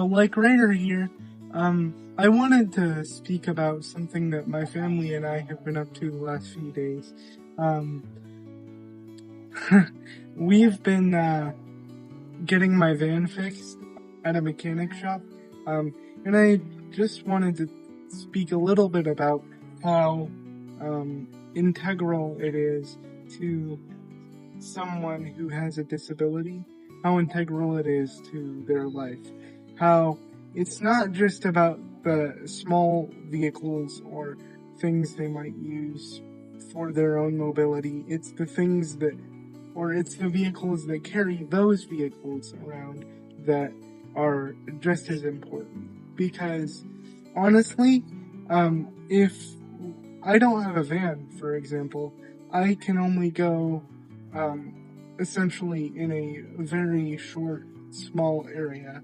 Like Ryder here. I wanted to speak about something that my family and I have been up to the last few days. Um, we've been getting my van fixed at a mechanic shop, and I just wanted to speak a little bit about how integral it is to someone who has a disability, how integral it is to their life, how it's not just about the small vehicles or things they might use for their own mobility, it's the things that, or it's the vehicles that carry those vehicles around that are just as important. Because honestly, if I don't have a van, for example, I can only go essentially in a very short, small area.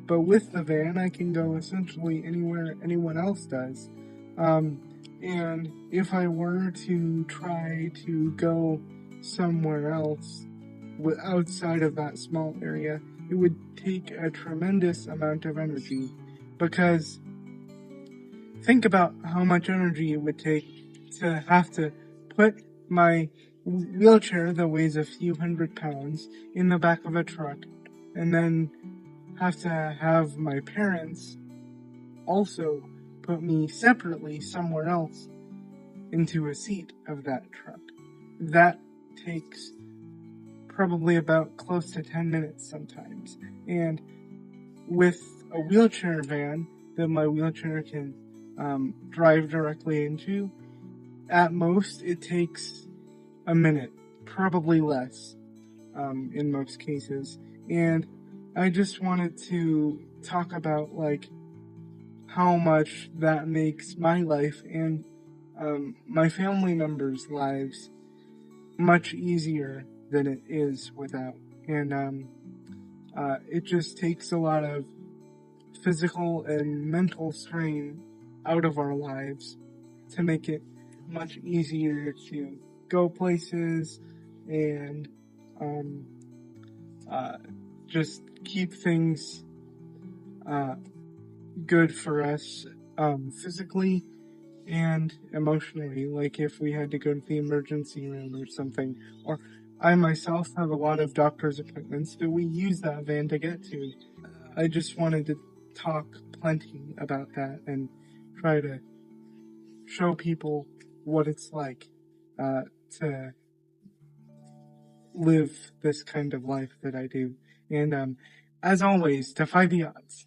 But with the van, I can go essentially anywhere anyone else does. And if I were to try to go somewhere else outside of that small area, it would take a tremendous amount of energy. Because think about how much energy it would take to have to put my wheelchair that weighs a few hundred pounds in the back of a truck, and then have to have my parents also put me separately somewhere else into a seat of that truck. That takes probably about close to 10 minutes sometimes. And with a wheelchair van that my wheelchair can drive directly into, at most it takes a minute, probably less, in most cases. And I just wanted to talk about how much that makes my life and my family members' lives much easier than it is without. And it just takes a lot of physical and mental strain out of our lives to make it much easier to go places and just keep things good for us physically and emotionally. Like if we had to go to the emergency room or something, or I myself have a lot of doctor's appointments that we use that van to get to. I just wanted to talk plenty about that and try to show people what it's like to live this kind of life that I do. And as always, defy the odds.